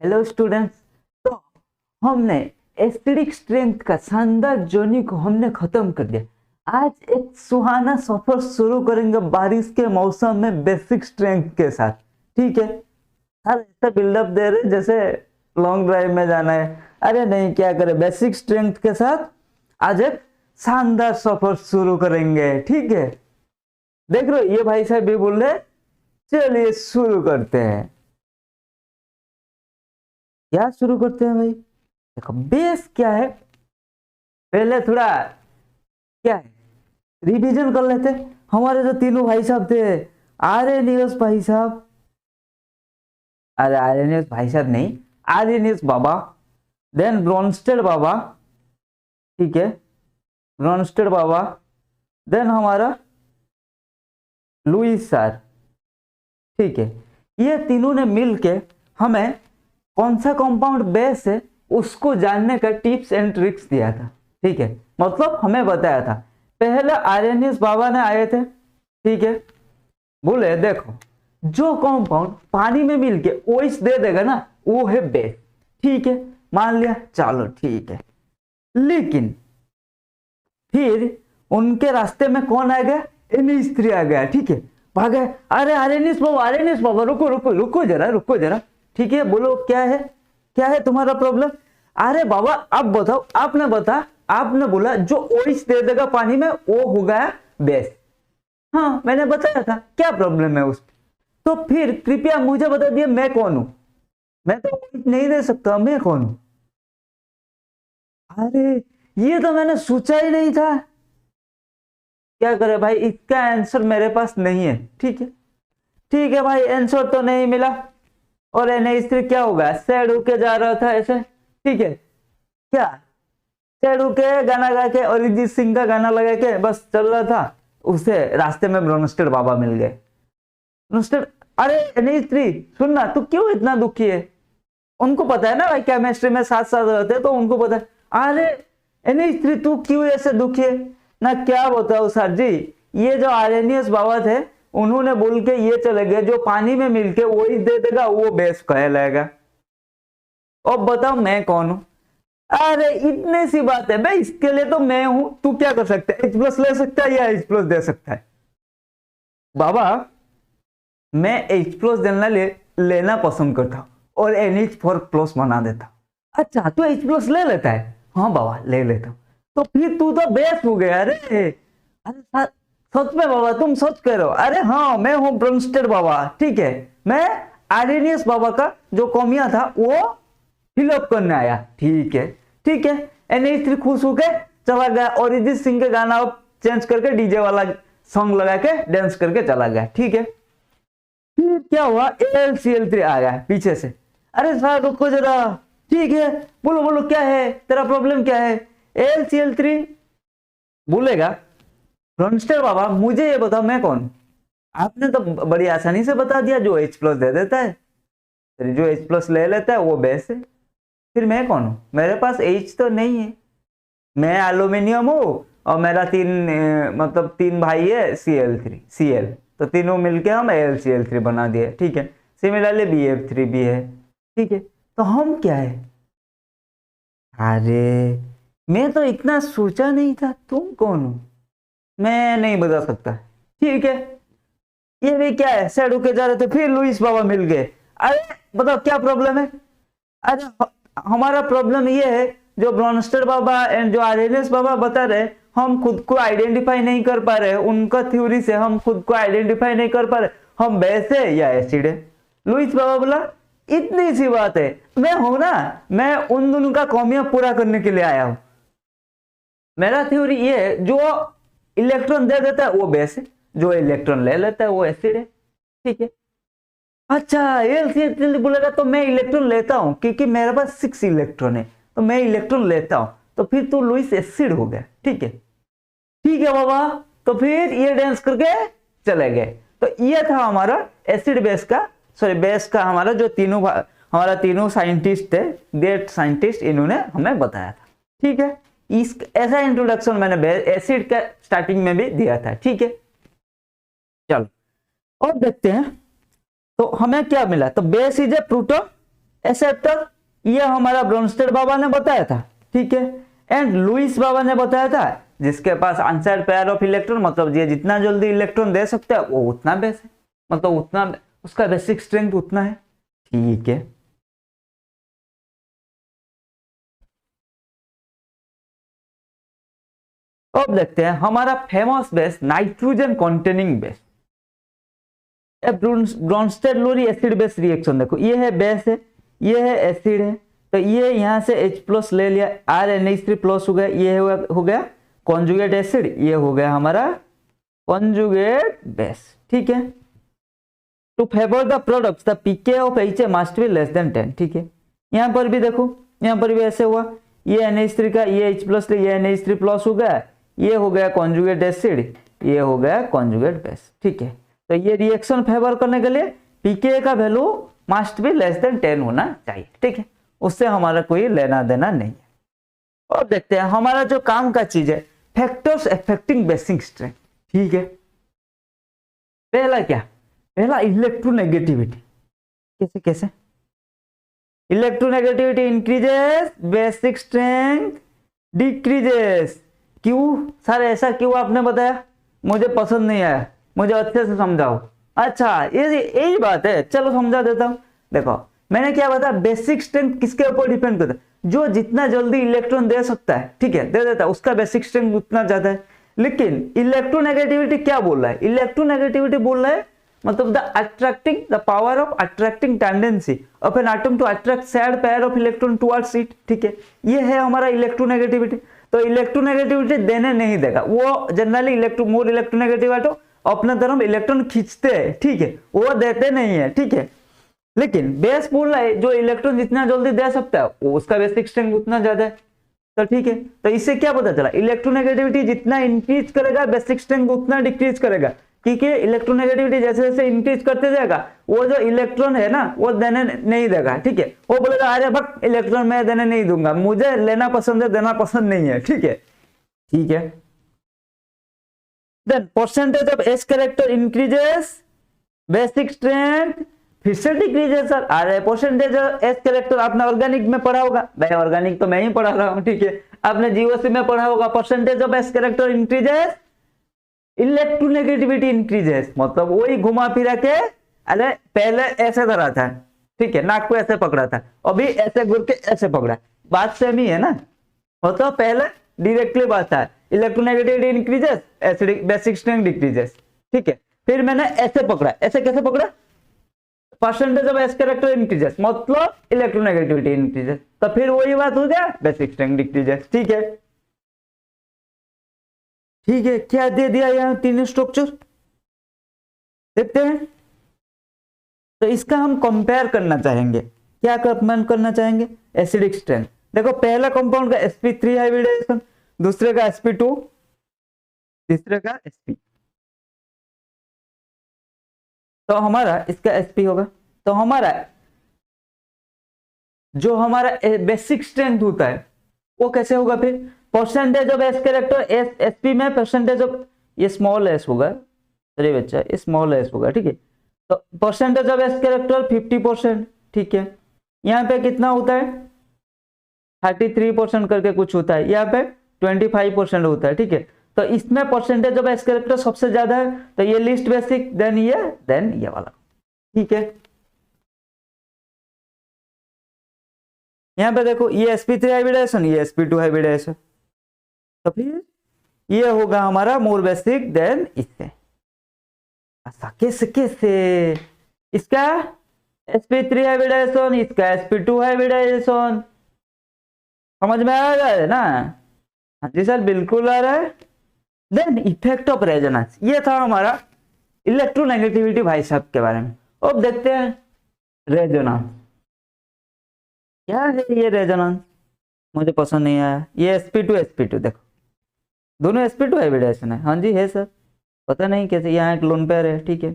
Hello students. तो हमने acidic strength का शानदार जर्नी को हमने खत्म कर दिया। आज एक सुहाना सफर शुरू करेंगे बारिश के मौसम में बेसिक स्ट्रेंथ के साथ। ठीक है सर, ऐसा बिल्डअप दे रहे जैसे लॉन्ग ड्राइव में जाना है। अरे नहीं, क्या करें, बेसिक स्ट्रेंथ के साथ आज एक शानदार सफर शुरू करेंगे। ठीक है, देख रहे हो ये भाई साहब भी बोल रहे, चलिए शुरू करते हैं। क्या शुरू करते हैं भाई? देखो बेस क्या है, पहले थोड़ा क्या है रिवीजन कर लेते हैं। हमारे जो तीनों भाई साहब थे, आर्यनियस भाई साहब, अरे आर्यनियस भाई साहब नहीं, आर्यनियस बाबा, देन ब्रोनस्टेड बाबा, ठीक है, ब्रोनस्टेड बाबा, देन हमारा लुईस सर। ठीक है, ये तीनों ने मिलके हमें कौन सा कंपाउंड बेस है उसको जानने का टिप्स एंड ट्रिक्स दिया था। ठीक है, मतलब हमें बताया था। पहले आर्यनियस बाबा ने आए थे, ठीक है, बोले देखो जो कंपाउंड पानी में मिलके ओएच दे देगा ना वो है बेस। ठीक है, मान लिया, चलो ठीक है। लेकिन फिर उनके रास्ते में कौन आ गया? NH3 आ गया। ठीक है, भागे, अरे आर्यनियस बाबा रुको रुको रुको जरा, रुको जरा। ठीक है, बोलो क्या है, क्या है तुम्हारा प्रॉब्लम? अरे बाबा आप बताओ, आपने बोला जो ओएच दे देगा पानी में वो हो गया बेस। हाँ मैंने बताया था, क्या प्रॉब्लम है उसमें? तो फिर कृपया मुझे बता दिए मैं कौन हूं? मैं तो OH नहीं दे सकता, मैं कौन हूं? अरे ये तो मैंने सोचा ही नहीं था। क्या करे भाई, इसका आंसर मेरे पास नहीं है। ठीक है, ठीक है भाई, आंसर तो नहीं मिला। और NH3 क्या होगा, सैड होके जा रहा था ऐसे। ठीक है, क्या सैड होके गाना गा के अरिजीत सिंह का गाना लगा के बस चल रहा था, उसे रास्ते में ब्रोनस्टेड बाबा मिल गए। ब्रोनस्टेड, अरे NH3 सुनना, तू क्यों इतना दुखी है? उनको पता है ना भाई, केमिस्ट्री में साथ साथ रहते तो उनको पता है। अरे NH3 तू क्यों ऐसे दुखी है ना? क्या बताओ सर जी, ये जो आर्यनियस बाबा थे उन्होंने बोल के ये चले गए जो पानी में मिलके वही दे देगा वो बेस कहलाएगा। अब बताओ मैं कौन हूं? अरे इतने सी बात है भाई, इसके लिए तो मैं हूं। तू क्या कर सकता है, H+ ले सकता है या H+ दे सकता है? बाबा मैं H+ लेना पसंद करता हूं और NH4+ बना देता। अच्छा तू H+ ले लेता है? हाँ बाबा ले लेता हूं। तो फिर तू तो बेस हो गया। अरे अरे सच में बाबा, तुम सच कह रहे हो? अरे हाँ मैं हूं ब्रोनस्टेड बाबा। ठीक है, मैं आर्यनियस बाबा का जो कमियां था वो फिलअप करने आया। ठीक है, ठीक है। NH3 खुश होके चला गया, अरिजीत सिंह के गाना चेंज करके डीजे वाला सॉन्ग लगा के डांस करके चला गया। ठीक है, फिर क्या हुआ, AlCl3 आ गया पीछे से। अरे सर रुको जरा, ठीक है, बोलो बोलो क्या है तेरा प्रॉब्लम, क्या है? AlCl3 बोलेगा ब्रोनस्टेड बाबा मुझे ये बताओ मैं कौन? आपने तो बड़ी आसानी से बता दिया, जो H+ दे देता है, जो H+ ले लेता है वो बेस है। फिर मैं कौन हूं? मेरे पास H तो नहीं है, मैं एल्यूमिनियम हूं और मेरा मतलब तीन भाई है Cl, तो तीनों मिलके हम AlCl3 बना दिए। ठीक है, सिमिलरली BF3 भी है। ठीक है, तो हम क्या है? अरे मैं तो इतना सोचा नहीं था, तुम कौन हो? मैं नहीं बता सकता। ठीक है, ये भी क्या है, सैड होके जा रहे थे फिर लुईस बाबा मिल गए। अरे बताओ क्या प्रॉब्लम है? अरे हमारा प्रॉब्लम ये है, जो ब्रोनस्टेड बाबा एंड जो आर्यनियस बाबा बता रहे, हम खुद को आइडेंटिफाई नहीं कर पा रहे। उनका थ्योरी से हम खुद को आइडेंटिफाई नहीं कर पा रहे, हम बेस है या एसिड है। लुईस बाबा बोला इतनी सी बात है, मैं हूं ना, मैं उन दोनों का कमियां पूरा करने के लिए आया हूं। मेरा थ्योरी ये है, जो इलेक्ट्रॉन दे देता है वो बेस है, जो इलेक्ट्रॉन ले लेता है वो एसिड है। ठीक है, अच्छा AlCl3 बोलेगा तो मैं इलेक्ट्रॉन लेता हूं क्योंकि मेरे पास 6 इलेक्ट्रॉन है, तो मैं इलेक्ट्रॉन लेता हूं, तो फिर तो लुईस एसिड हो गया। ठीक है, ठीक है बाबा, तो फिर ये डांस करके चले गए। तो ये था हमारा एसिड बेस का, सॉरी बेस का हमारा जो हमारा तीनों साइंटिस्ट थे, ग्रेट साइंटिस्ट, इन्होंने हमें बताया था। ठीक है, इस ऐसा इंट्रोडक्शन मैंने एसिड का स्टार्टिंग में भी दिया था। ठीक है, चलो और देखते हैं तो हमें क्या मिला। तो base is a proton acceptor ये हमारा ब्रोनस्टेड बाबा ने बताया था, ठीक है। एंड लुईस बाबा ने बताया था जिसके पास अनसाइड पेयर ऑफ इलेक्ट्रॉन, मतलब ये जितना जल्दी इलेक्ट्रॉन दे सकता है वो उतना बेस है, मतलब उतना उसका बेसिक स्ट्रेंथ उतना है, ठीक है। अब देखते हैं हमारा famous base nitrogen containing base, Bronsted Lowry acid base reaction. देखो ये है बेस है, ये है एसिड है, तो ये यहाँ से H+ ले लिया, RNH3+ हो गया, ये हो गया कॉन्जुगेट एसिड, ये हो गया हमारा कॉन्जुगेट बेस, ठीक है। To favour the products the pK of HA must be less than 10, ठीक है। यहाँ पर भी देखो, यहाँ पर भी ऐसे हुआ, ये NH3 का ये H+ ले, ये NH3+ हो गया, ये हो गया कॉन्जुगेट एसिड, ये हो गया कॉन्जुगेट बेस, ठीक है। तो ये रिएक्शन फेवर करने के लिए pK का value must be less than 10 होना चाहिए, ठीक है, उससे हमारा कोई लेना देना नहीं है। और देखते हैं हमारा जो काम का चीज है फैक्टर्स अफेक्टिंग बेसिक स्ट्रेंथ, ठीक है। पहला क्या, पहला इलेक्ट्रोनेगेटिविटी। कैसे कैसे electronegativity increases, basic strength decreases. क्यों सर, ऐसा क्यों आपने बताया, मुझे पसंद नहीं आया, मुझे अच्छे से समझाओ। अच्छा ये यही बात है, चलो समझा देता हूं। देखो मैंने क्या बताया, बेसिक स्ट्रेंथ किसके ऊपर डिपेंड करता है, जो जितना जल्दी इलेक्ट्रॉन दे सकता है, ठीक है, दे देता है, उसका बेसिक स्ट्रेंथ उतना ज्यादा है। लेकिन इलेक्ट्रोनेगेटिविटी क्या बोल रहा है, इलेक्ट्रोनेगेटिविटी बोल रहा है मतलब the attracting, the power of attracting tendency of an atom to attract said pair of electron towards it, ठीक है, ये है हमारा इलेक्ट्रोनेगेटिविटी। तो इलेक्ट्रोनेगेटिविटी देने नहीं देगा, वो जनरली मोर इलेक्ट्रोनेगेटिव एटम अपने तरफ इलेक्ट्रॉन खींचते हैं, ठीक है, वो देते नहीं है, ठीक है। लेकिन बेस बोल रहा है जो इलेक्ट्रॉन जितना जल्दी दे सकता है वो उसका बेसिक स्ट्रेंथ उतना ज्यादा है, तो ठीक है। तो इससे क्या पता चला, इलेक्ट्रोनेगेटिविटी जितना इंक्रीज करेगा बेसिक स्ट्रेंथ उतना डिक्रीज करेगा, ठीक है। इलेक्ट्रोनेगेटिविटी जैसे जैसे इंक्रीज करते जाएगा वो जो इलेक्ट्रॉन है ना वो देने नहीं देगा, ठीक है, वो बोलेगा अरे भक्त इलेक्ट्रॉन मैं देने नहीं दूंगा, मुझे लेना पसंद है देना पसंद नहीं है, ठीक है, ठीक है। Then percentage of S character increases, basic strength फिर से डिक्रीजेस। सर अरे परसेंटेज ऑफ एस कैरेक्टर आपने ऑर्गेनिक में पढ़ा होगा, भाई ऑर्गेनिक तो मैं ही पढ़ा रहा हूँ, ठीक है, आपने जीओसी में पढ़ा होगा। Percentage of S character increases, electronegativity increases, मतलब वही घुमा फिरा के, अरे पहले ऐसे धरा था, ठीक है, नाक को ऐसे पकड़ा था, अभी ऐसे घुर के ऐसे पकड़ा, बात सेम ही है ना, मतलब पहले डायरेक्टली बात है, electronegativity increases, acidic basic strength decreases, ठीक है। फिर मैंने ऐसे पकड़ा, ऐसे कैसे पकड़ा, percentage of S character increases मतलब इलेक्ट्रोनेगेटिविटी इंक्रीजेस, तो फिर वही बात हो गया, बेसिक स्ट्रेंथ डिक्रीजेस, ठीक है, ठीक है। क्या दे दिया यहाँ तीन स्ट्रक्चर देखते हैं। तो इसका हम कंपेयर करना चाहेंगे, क्या कंपेयर करना चाहेंगे, एसिडिक स्ट्रेंथ। देखो पहला कंपाउंड का sp3 हाइब्रिडाइजेशन, दूसरे का sp2, तीसरे का sp, तो हमारा इसका sp होगा। तो हमारा जो हमारा बेसिक स्ट्रेंथ होता है वो कैसे होगा, फिर percentage of S character, S sp में परसेंटेज ऑफ, ये स्मॉल एस होगा, अरे बच्चा ये स्मॉल एस होगा, ठीक है। तो परसेंटेज ऑफ एस कैरेक्टर 50%, ठीक है। यहाँ पे कितना होता है 33% करके कुछ होता है, यहाँ पे 25% होता है, ठीक है। तो इसमें परसेंटेज ऑफ एस कैरेक्टर सबसे ज्यादा है, तो ये लिस्ट बेसिक, देन ये वाला, ठीक है। यहाँ पे देखो ये sp3 हाइब्रिडाइजेशन, ये sp2 हाइब्रिडाइजेशन, तो फिर ये होगा हमारा मोर बेसिक देन इससे। ऐसा कैसे कैसे, इसका sp3 हाइब्रिडाइजेशन, इसका sp2 हाइब्रिडाइजेशन, समझ में आ रहा है ना, हाँ जी सर बिल्कुल आ रहा है। देन इफेक्ट ऑफ रेजोनेंस, ये था हमारा इलेक्ट्रोनेगेटिविटी भाई साहब के बारे में। अब देखते हैं रेजोनेंस, क्या है ये रेजोनेंस, मुझे पसंद नहीं आया। ये sp2 देखो दोनों sp2 हाइब्रिडाइजेशन है, हाँ जी है सर, पता नहीं कैसे, यहाँ एक लोन पेयर है, ठीक है,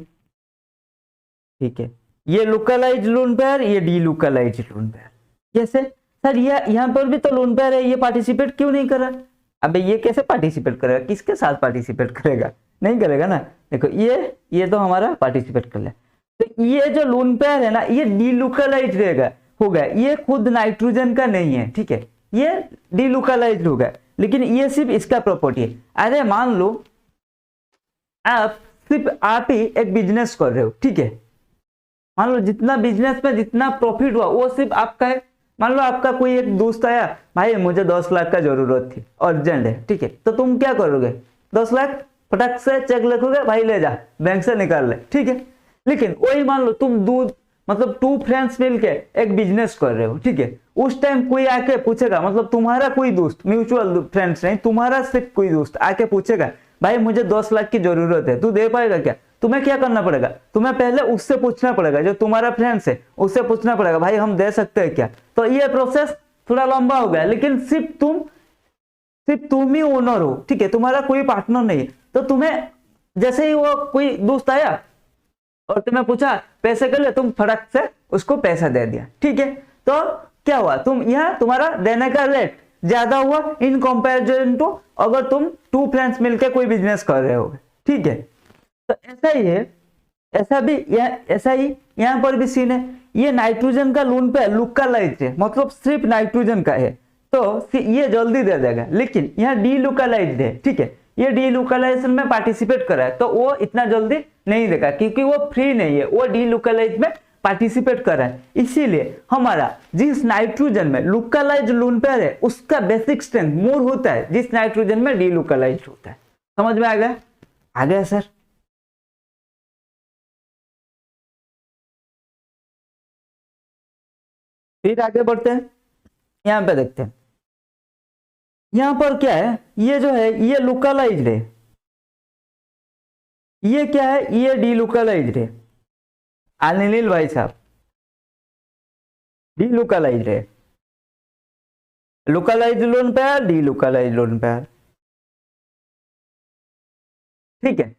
ठीक है। ये लोकलाइज लोन पेयर, ये डी लोकलाइज लोन पेयर, कैसे सर, ये यहाँ पर भी तो लोन पेयर है, ये पार्टिसिपेट क्यों नहीं कर रहा, अबे ये कैसे पार्टिसिपेट करेगा, किसके साथ पार्टिसिपेट करेगा, नहीं करेगा ना। देखो ये तो हमारा पार्टिसिपेट कर ले, तो ये जो लोन पेयर है ना ये डी लोकलाइज रहेगा, हो गया, ये खुद नाइट्रोजन का नहीं है, ठीक है, ये डीलोकलाइज्ड हो गया, लेकिन ये सिर्फ इसका प्रॉपर्टी है। अरे मान लो सिर्फ आप ही एक बिजनेस कर रहे हो, ठीक है, मान लो जितना बिजनेस में जितना प्रॉफिट हुआ वो सिर्फ आपका है। मान लो आपका कोई एक दोस्त आया, भाई मुझे 10 लाख का जरूरत थी, अर्जेंट है, ठीक है, तो तुम क्या करोगे, 10 लाख फटक से चेक लिखोगे, भाई ले जा बैंक से निकाल ले, ठीक है। लेकिन वही मान लो तुम मतलब 2 फ्रेंड्स मिलके एक बिजनेस कर रहे हो, ठीक है, उस टाइम कोई आके पूछेगा, मतलब तुम्हारा कोई दोस्त, म्यूचुअल फ्रेंड्स नहीं, तुम्हारा सिर्फ कोई दोस्त आके पूछेगा, भाई मुझे 10 लाख की जरूरत है, तू दे पाएगा क्या? तुम्हें क्या करना पड़ेगा, तुम्हें पहले उससे पूछना पड़ेगा, जो तुम्हारा फ्रेंड्स है उससे पूछना पड़ेगा, भाई हम दे सकते हैं क्या? तो ये प्रोसेस थोड़ा लंबा हो गया, लेकिन सिर्फ तुम ही ओनर हो, ठीक है, तुम्हारा कोई पार्टनर नहीं है। तो तुम्हें जैसे ही वो कोई दोस्त आया और तुम्हें पूछा पैसे के लिए, तुम फटक से उसको पैसा दे दिया, ठीक है, तो क्या हुआ, तुम यहाँ तुम्हारा देने का रेट ज्यादा हुआ इन कंपैरिजन टू अगर तुम 2 फ्रेंड्स मिलकर कोई बिजनेस कर रहे हो, ठीक है। तो ऐसा ही है, ऐसा ही यहाँ पर भी सीन है, ये नाइट्रोजन का लोन पे लोकलाइज्ड है, मतलब सिर्फ नाइट्रोजन का है, तो ये जल्दी दे देगा, लेकिन यहाँ डीलोकलाइज्ड है, ठीक है, ये डीलोकलाइजेशन में पार्टिसिपेट कर रहा है, तो वो इतना जल्दी नहीं देगा क्योंकि वो फ्री नहीं है, वो डीलोकलाइज में पार्टिसिपेट कर रहा है। इसीलिए हमारा जिस नाइट्रोजन में लोकलाइज्ड लोन पेयर है उसका बेसिक स्ट्रेंथ मोर होता है जिस नाइट्रोजन में डीलोकलाइज्ड होता है। समझ में आ गया सर? फिर आगे बढ़ते हैं, यहां पे देखते हैं, यहां पर क्या है, ये जो है ये लोकलाइज्ड है, ये क्या है, ये डीलोकलाइज्ड है, अनिल भाई साहब डीलोकलाइज्ड है, localised lone pair, delocalised lone pair, ठीक है।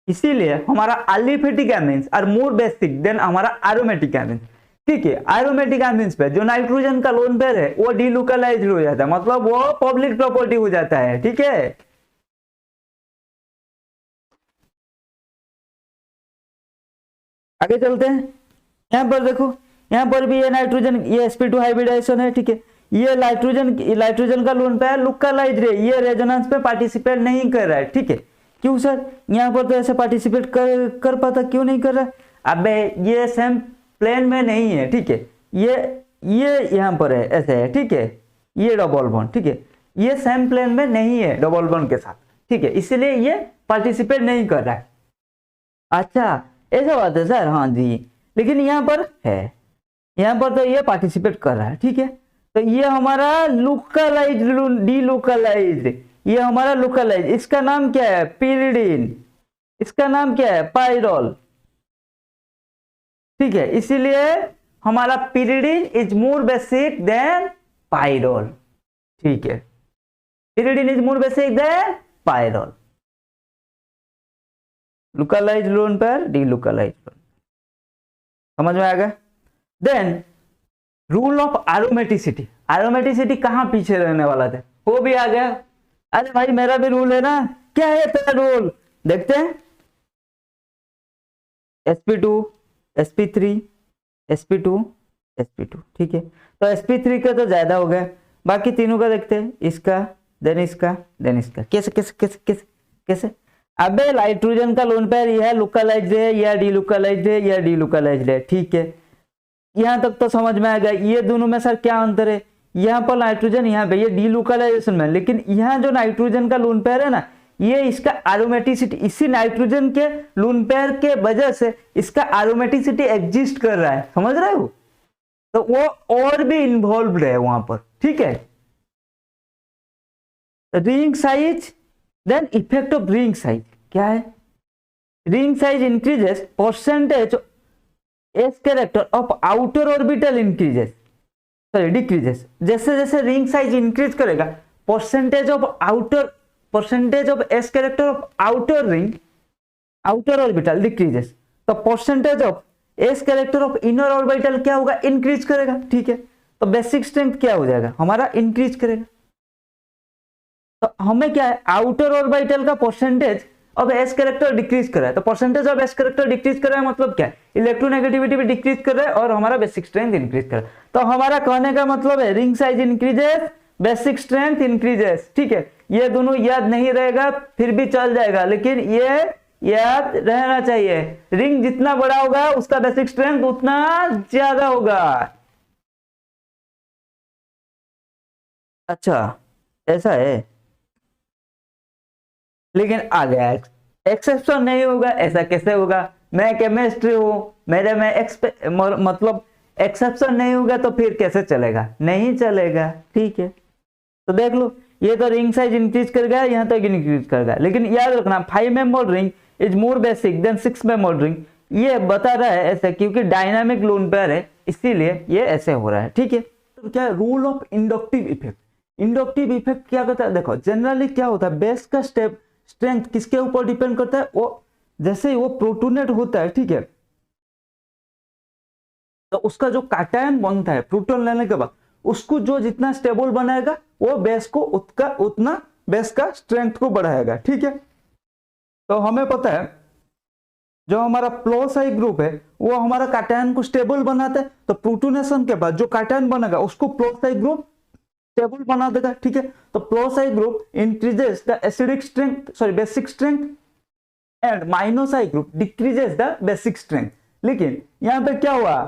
इसीलिए हमारा aliphatic amines are more basic than हमारा एरोमेटिक एमिन्स, ठीक है। एरोमेटिक एमिन्स पे जो नाइट्रोजन का लोन पेयर है वो डीलोकलाइज्ड हो जाता है, मतलब वो पब्लिक प्रॉपर्टी हो जाता है, ठीक है। आगे चलते हैं, यहां पर देखो, यहां पर भी ये नाइट्रोजन, ये sp2 हाइब्रिडाइजेशन है, ठीक है, ये नाइट्रोजन का लोन पेयर लोकलाइज्ड है, ये रेजोनेंस पे पार्टिसिपेट नहीं कर रहा है, ठीक है। क्यों सर, यहाँ पर तो ऐसे पार्टिसिपेट कर पाता, क्यों नहीं कर रहा? अबे ये सेम प्लेन में नहीं है, ठीक है, ये यहाँ पर है, ऐसे है, ठीक है, ये डबल बॉन्ड, ठीक है, ये सेम प्लेन में नहीं है डबल बॉन्ड के साथ, ठीक है, इसलिए ये पार्टिसिपेट नहीं कर रहा है। अच्छा ऐसा बात है सर, हाँ जी, लेकिन यहाँ पर है, यहाँ पर तो ये पार्टिसिपेट कर रहा है, ठीक है। तो ये हमारा लोकलाइज्ड डीलोकलाइज्ड, ये हमारा लोकलाइज, इसका नाम क्या है, पिरिडीन, इसका नाम क्या है, पाइरोल, ठीक है। इसीलिए हमारा pyridine is more basic than pyrrole, ठीक है, pyridine is more basic than pyrrole, localise lone pair, delocalise lone, समझ में आ गया? Then rule of aromaticity, aromaticity कहां पीछे रहने वाला था, वो भी आ गया। अरे भाई मेरा भी रूल है ना, क्या है तेरा रूल, देखते हैं, sp2 sp3 sp2 sp2, ठीक है। तो sp3 का तो ज्यादा हो गया, बाकी तीनों का देखते हैं, इसका देन इसका देन इसका, कैसे कैसे कैसे कैसे कैसे? अबे नाइट्रोजन का लोन पेयर यह लोकलाइज्ड है, यह डीलोकलाइज्ड है, यह डीलोकलाइज्ड है, ठीक है, यहां तक तो समझ में आ गया। ये दोनों में सर क्या अंतर है, यहाँ पर नाइट्रोजन, यहाँ पे ये डीलोकलाइजेशन में, लेकिन यहाँ जो नाइट्रोजन का लोन पेयर है ना, ये इसका एरोमेटिसिटी, इसी नाइट्रोजन के लोन पेयर के वजह से इसका एरोमेटिसिटी एग्जिस्ट कर रहा है, समझ रहे हो? तो वो और भी इन्वॉल्व है वहां पर, ठीक है। Ring size, then effect of ring size क्या है, ring size increases percentage s character of outer orbital increases, sorry decreases, जैसे जैसे रिंग साइज इंक्रीज करेगा percentage of S character of outer ring, outer orbital decreases, तो percentage of S character of inner orbital क्या होगा, increase करेगा, ठीक है। तो बेसिक स्ट्रेंथ क्या हो जाएगा हमारा, इंक्रीज करेगा। तो हमें क्या है, आउटर ऑर्बिटल का परसेंटेज अब एस कैरेक्टर डिक्रीज कर रहा है, तो percentage of S character decrease कर रहा है मतलब क्या, इलेक्ट्रोनेगेटिविटी भी डिक्रीज कर रहा है और हमारा बेसिक स्ट्रेंथ इंक्रीज कर रहा है। तो हमारा कहने का मतलब है ring size increases, basic strength increases, ठीक है। ये दोनों याद नहीं रहेगा फिर भी चल जाएगा, लेकिन ये याद रहना चाहिए, रिंग जितना बड़ा होगा उसका बेसिक स्ट्रेंथ उतना ज्यादा होगा। अच्छा ऐसा है, लेकिन आ गया एक्सेप्शन नहीं होगा, ऐसा कैसे होगा, मैं केमिस्ट्री हूं, मेरे में मतलब एक्सेप्शन नहीं होगा तो फिर कैसे चलेगा, नहीं चलेगा, ठीक है। तो देख लो ये तो रिंग साइज इंक्रीज कर गया, यहाँ तक इंक्रीज कर गया, लेकिन याद रखना 5 member ring is more basic than 6 member ring, ये बता रहा है ऐसे क्योंकि डायनामिक लोन पेयर है इसीलिए ये ऐसे हो रहा है, ठीक है। तो क्या है rule of inductive effect, inductive effect क्या करता है, देखो जनरली क्या होता है बेस का स्ट्रेंथ किसके ऊपर डिपेंड करता है, वो जैसे ही वो प्रोटोनेट होता है, ठीक है, तो उसका जो कैटायन बनता है प्रोटॉन लेने के बाद उसको जो जितना स्टेबल बनाएगा वो बेस को उतना बेस का स्ट्रेंथ को बढ़ाएगा, ठीक है। तो हमें पता है जो हमारा प्लस आई ग्रुप है वो हमारा कैटायन को स्टेबल बनाता है, तो प्रोटोनेशन के बाद जो कैटायन बनेगा उसको प्लस आई ग्रुप स्टेबल बना देगा, ठीक है। तो plus I group increases the acidic strength sorry basic strength and minus I group decreases the basic strength. लेकिन यहाँ पे क्या हुआ,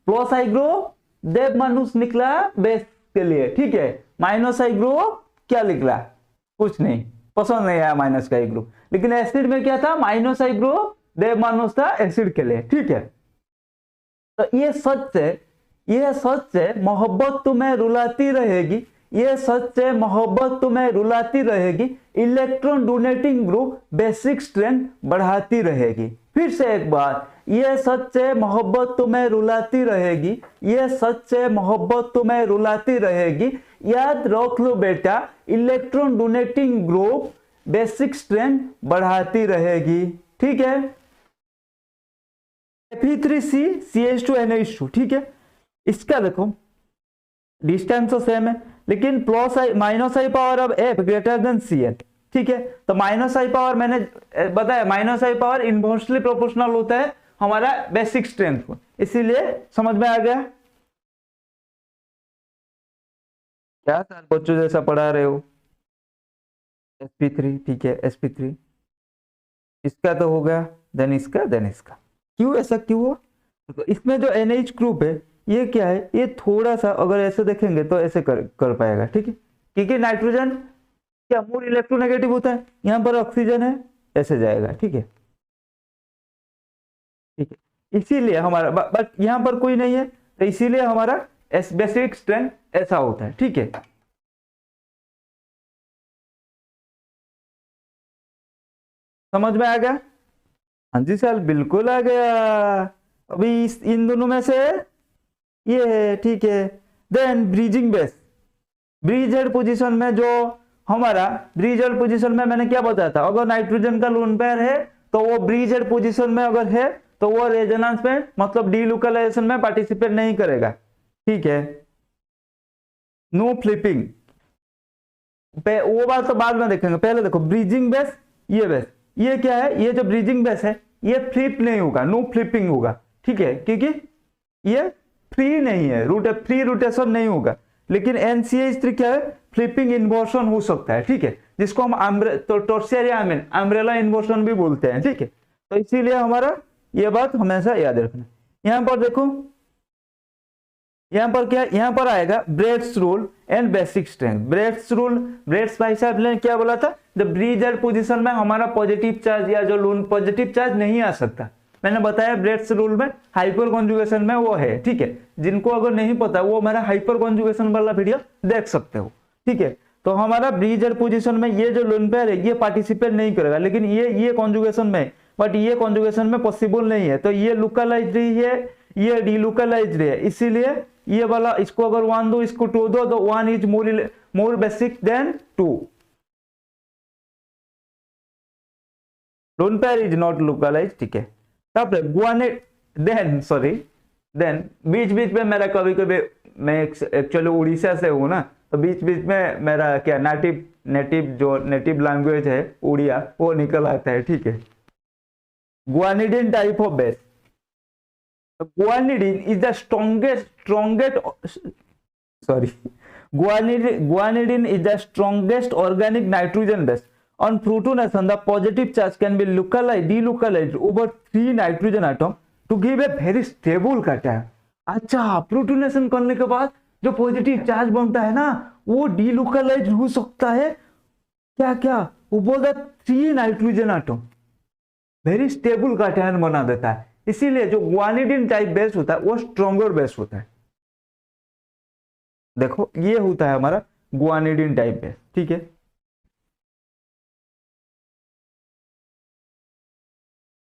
प्लस आई ग्रुप देव मानुस निकला बेस के लिए, ठीक है, माइनस आई ग्रुप क्या निकला, कुछ नहीं, पसंद नहीं आया माइनस का आई ग्रुप, लेकिन एसिड में क्या था, माइनस आई ग्रुप देव मानुस था एसिड के लिए, ठीक है। तो ये सच से मोहब्बत तुम्हें रुलाती रहेगी, ये सच से मोहब्बत तुम्हें रुलाती रहेगी, electron donating group basic strength बढ़ाती रहेगी। फिर से एक बार, ये सच से मोहब्बत तुम्हें रुलाती रहेगी, ये सच से मोहब्बत तुम्हें रुलाती रहेगी, याद रख लो बेटा, electron donating group basic strength बढ़ाती रहेगी, ठीक है। Fe3C CH2NH2, ठीक है, इसका देखो डिस्टेंस तो सेम है, लेकिन प्लस आई माइनस आई पावर अब F ग्रेटर देन Cn, ठीक है। तो माइनस आई पावर मैंने बताया माइनस आई पावर इनवर्सली प्रोपोर्शनल होता है हमारा बेसिक स्ट्रेंथ को, इसीलिए समझ में आ गया क्या सर बच्चों जैसा पढ़ा रहे हो। sp3, ठीक है, sp3 इसका तो हो गया, देन इसका, देन इसका, क्यों ऐसा क्यों हुआ, तो इसमें जो NH ग्रुप है ये क्या है, ये थोड़ा सा अगर ऐसे देखेंगे तो ऐसे कर पाएगा, ठीक है, क्योंकि नाइट्रोजन क्या मोर इलेक्ट्रोनेगेटिव होता है, यहाँ पर ऑक्सीजन है ऐसे जाएगा, ठीक है, ठीक है, इसीलिए हमारा बट यहाँ पर कोई नहीं है तो इसीलिए हमारा बेसिक स्ट्रेंथ ऐसा होता है, ठीक है। समझ में आ गया, हाँ जी सर बिल्कुल आ गया। अभी इन दोनों में से ये है, ठीक है। देन ब्रीजिंग बेस, ब्रीजेड पोजीशन में जो हमारा ब्रीजेड पोजीशन में मैंने क्या बताया था, अगर नाइट्रोजन का लोन पेयर है तो वो ब्रीजेड पोजीशन में अगर है तो वो रेजोनेंस में मतलब डीलोकलाइजेशन में पार्टिसिपेट नहीं करेगा, ठीक है, नो फ्लिपिंग, वो बात तो बाद में देखेंगे, पहले देखो ब्रीजिंग बेस, ये क्या है, ये जो ब्रीजिंग बेस है ये फ्लिप नहीं होगा, नो फ्लिपिंग होगा, ठीक है, क्योंकि ये फ्री नहीं है, फ्री रोटेशन नहीं होगा, लेकिन NCH3 क्या है, फ्लिपिंग इन्वर्सन हो सकता है, ठीक है, जिसको हम टर्शियरी आमीन अम्ब्रेला इन्वर्सन भी बोलते हैं, ठीक है। तो इसीलिए हमारा ये बात हमेशा याद रखना। यहाँ पर देखो, यहाँ पर क्या, यहाँ पर आएगा Bredt's rule and basic strength. Breads भाई साहब ने क्या बोला था, जब ब्रीजेड पोजीशन में हमारा पॉजिटिव चार्ज या जो लोन पॉजिटिव चार्ज नहीं आ सकता, मैंने बताया ब्रेड्स रूल में हाइपर कॉन्जुगेशन में वो है, ठीक है, जिनको अगर नहीं पता वो मेरा हाइपर कॉन्जुगेशन वाला वीडियो देख सकते हो, ठीक है। तो हमारा ब्रीजेड पोजीशन में ये जो लोन पेयर है ये पार्टिसिपेट नहीं करेगा, लेकिन ये कॉन्जुगेशन में, बट ये कॉन्जुगेशन में पॉसिबल नहीं है, तो ये लोकलाइज्ड है, ये डीलोकलाइज्ड है, इसीलिए ये वाला इसको अगर 1 दो इसको 2 दो तो 1 is more basic than 2, lone pair is not localised, ठीक है। गुआनेट देन सॉरी देन बीच बीच में मेरा कभी कभी, मैं एक्चुअली उड़ीसा से हूँ ना, तो बीच बीच में मेरा क्या नेटिव लैंग्वेज है उड़िया, वो निकल आता है, ठीक है। Guanidine type of base, guanidine is the guanidine is the strongest organic nitrogen base. On protonation, the positive charge can be delocalized over 3 nitrogen atom to give a very stable cation. अच्छा, protonation करने के बाद जो positive charge बनता है ना, वो delocalise हो सकता है क्या क्या, वो बोलता है 3 nitrogen atom, very stable cation बना देता है। इसीलिए जो गुआनिडीन टाइप बेस होता है वो स्ट्रॉन्गर बेस होता है। देखो ये होता है हमारा गुआनिडीन टाइप बेस, ठीक है।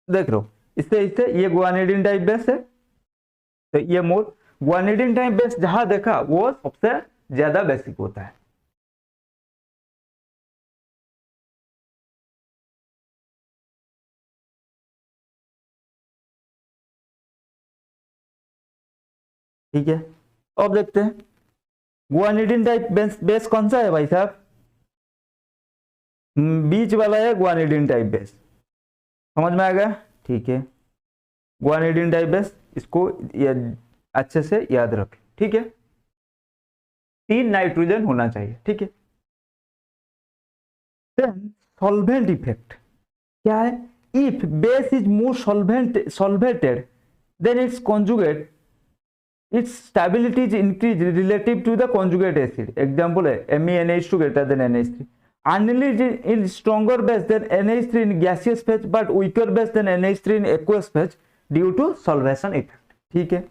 देख लो इससे ये गुआनिडीन टाइप बेस है, तो ये मोर गुआनिडीन टाइप बेस जहां देखा वो सबसे ज्यादा बेसिक होता है। ठीक है, अब देखते हैं गुआनिडीन टाइप बेस कौन सा है भाई साहब, बीच वाला है गुआनिडीन टाइप बेस, समझ में आ गया, ठीक है। गुआनिडीन टाइप बेस, इसको अच्छे से याद रखें, ठीक है। 3 नाइट्रोजन होना चाहिए, ठीक है। सॉल्वेंट इफेक्ट क्या है, if base is more solvated than its conjugate, its stability is increased relative to the conjugate acid. Example है MEnH2 greater than NH3. Annealing is stronger base than NH3 in gaseous phase but weaker base than NH3 in aqueous phase due to solvation effect. ठीक है।